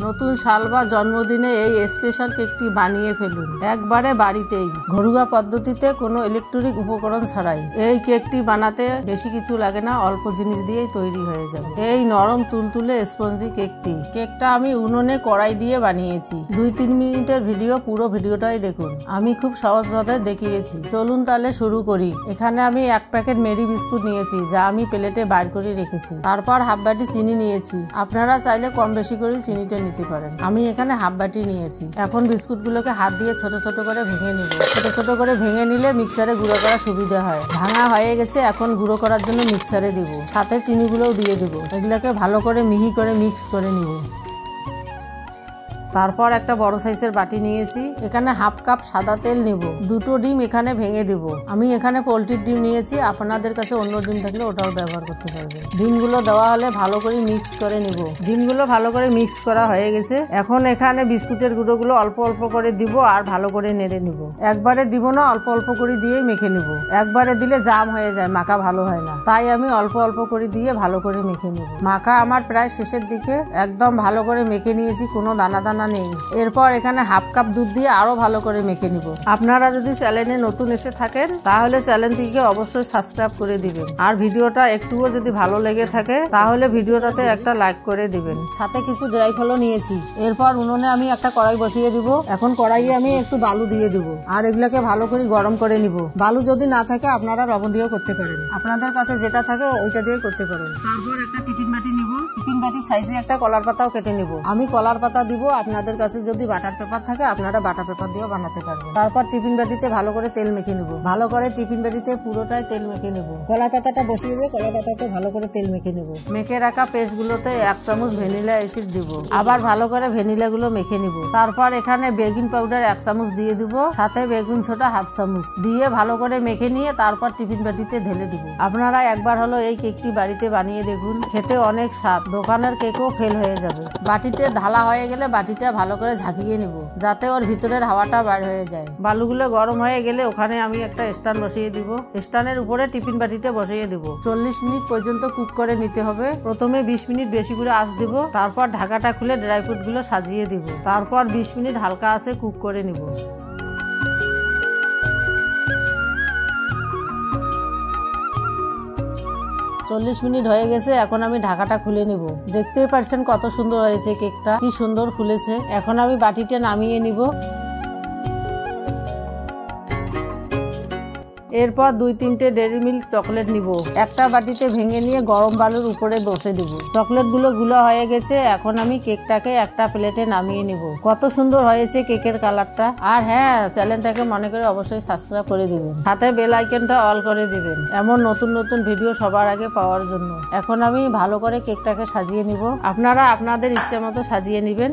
নতুন সাল বা জন্মদিনে এই স্পেশাল কেকটি বানিয়ে ফেলুন একবারে বাড়িতেই, ঘরোয়া পদ্ধতিতে, কোনো ইলেকট্রিক উপকরণ ছাড়াই। এই কেকটি বানাতে বেশি কিছু লাগে না, অল্প জিনিস দিয়েই তৈরি হয়ে যাবে এই নরম তুলতুলে স্পঞ্জি কেকটা আমি উনুনে কড়াই দিয়ে বানিয়েছি। 2-3 মিনিটের ভিডিও, পুরো ভিডিওটাই দেখুন। আমি খুব সহজভাবে দেখিয়েছি। চলুন তাহলে শুরু করি। এখানে আমি 1 প্যাকেট মেরি বিস্কুট নিয়েছি, যা আমি প্লেটে বার করে রেখেছি। তারপর হাফ বাটি চিনি নিয়েছি। আপনারা চাইলে কম বেশি করে চিনিটা নিতে পারেন। আমি এখানে হাফ বাটি নিয়েছি। এখন বিস্কুটগুলোকে হাত দিয়ে ছোট ছোট করে ভেঙে নিব। ছোট ছোট করে ভেঙে নিলে মিক্সারে গুঁড়ো করা সুবিধা হয়। ভাঙা হয়ে গেছে, এখন গুঁড়ো করার জন্য মিক্সারে দিব। সাথে চিনিগুলোও দিয়ে দিব। এগুলোকে ভালো করে মিহি করে মিক্স করে নিব। তারপর একটা বড় সাইজের বাটি নিয়েছি। এখানে হাফ কাপ সাদা তেল নিব। 2টো ডিম এখানে ভেঙে দিব। আমি এখানে পোলট্রির ডিম নিয়েছি, আপনাদের কাছে অন্য ডিম থাকলে ওটাও ব্যবহার করতে পারবেন। ডিমগুলো দেওয়া হলে ভালো করে মিক্স করে নিব। ডিমগুলো ভালো করে মিক্স করা হয়ে গেছে। এখন এখানে বিস্কুটের গুঁড়োগুলো অল্প অল্প করে দিব আর ভালো করে নেড়ে নিব। একবারে দিব না, অল্প অল্প করে দিয়েই মেখে নিব। একবারে দিলে জাম হয়ে যায়, মাখা ভালো হয় না। তাই আমি অল্প অল্প করে দিয়ে ভালো করে মেখে নিব। মাখা আমার প্রায় শেষের দিকে। একদম ভালো করে মেখে নিয়েছি, কোনো দানা দানা নেই। এরপর এখানে হাফ কাপ দুধ দিয়ে আরো ভালো করে মেখে নিব। আপনারা যদি চ্যানেলে নতুন এসে থাকেন তাহলে চ্যানেলটিকে অবশ্যই সাবস্ক্রাইব করে দিবেন। আর ভিডিওটা একটুও যদি ভালো লেগে থাকে তাহলে ভিডিওটাতে একটা লাইক করে দিবেন। সাথে কিছু ড্রাই ফলও নিয়েছি। এরপর উনুনে আমি একটা কড়াই বসিয়ে দিব। এখন কড়াইয়ে আমি একটু বালু দিয়ে দিব আর এগুলাকে ভালো করে গরম করে নিব। বালু যদি না থাকে আপনারা লবণ দিয়েও করতে পারেন। আপনাদের কাছে যেটা থাকে ওইটা দিয়ে করতে পারেন। তারপর একটা টিফিন বাটি নিব। টিফিন বাটির সাইজে একটা কলার পাতাও কেটে নিব। আমি কলার পাতা দিব। আপনাদের কাছে যদি বাটার পেপার থাকে আপনারা বাটার পেপার দিয়েও বানাতে পারবেন। তারপর টিফিন বাটিতে ভালো করে তেল মেখে নিব। ভালো করে টিফিন বাটিতে পুরোটাই তেল মেখে নিব। কলার পাতাটা বসিয়ে দিয়ে কলার পাতাতে ভালো করে তেল মেখে নিব। মেখে রাখা পেস্টগুলোতে 1 চামচ ভ্যানিলা এসিড দিব। আবার ভালো করে ভ্যানিলা গুলো মেখে নিব। তারপর এখানে বেকিং পাউডার 1 চামচ দিয়ে দিব। সাথে বেকিং সোডা হাফ চামচ দিয়ে ভালো করে মেখে নিয়ে তারপর টিফিন বাটিতে ঢেলে দিব। আপনারা একবার হলো এই কেকটি বাড়িতে বানিয়ে দেখুন, খেতে অনেক স্বাদ। দোকানের কেকও ফেল হয়ে যাবে। বাটিতে ঢালা হয়ে গেলে বাটিটা ভালো করে ঝাঁকিয়ে নিব যাতে ওর ভিতরের হাওয়াটা বার হয়ে যায়। বালুগুলো গরম হয়ে গেলে ওখানে আমি একটা স্ট্যান্ড বসিয়ে দিব। স্ট্যান্ডের উপরে টিফিন বাটিটা বসিয়ে দিব। 40 মিনিট পর্যন্ত কুক করে নিতে হবে। প্রথমে 20 মিনিট বেশি করে আঁচ দিব। তারপর ঢাকাটা খুলে ড্রাই ফ্রুট গুলো সাজিয়ে দিব। তারপর 20 মিনিট হালকা আঁচে কুক করে নিব। 40 মিনিট হয়ে গেছে। এখন আমি ঢাকাটা খুলে নিব। দেখতেই পারছেন কত সুন্দর হয়েছে কেকটা, কি সুন্দর ফুলেছে। এখন আমি বাটিটা নামিয়ে নিব। এরপর 2-3টে ডেইরি মিল্ক চকলেট নিব। একটা বাটিতে ভেঙে নিয়ে গরম বালুর উপরে বসে দিব। চকলেটগুলো গুলো হয়ে গেছে। এখন আমি কেকটাকে একটা প্লেটে নামিয়ে নিব। কত সুন্দর হয়েছে কেকের কালারটা। আর হ্যাঁ, চ্যানেলটাকে মনে করে অবশ্যই সাবস্ক্রাইব করে দিবেন। সাথে বেল আইকনটা অল করে দিবেন এমন নতুন নতুন ভিডিও সবার আগে পাওয়ার জন্য। এখন আমি ভালো করে কেকটাকে সাজিয়ে নিব। আপনারা আপনাদের ইচ্ছে মতো সাজিয়ে নেবেন।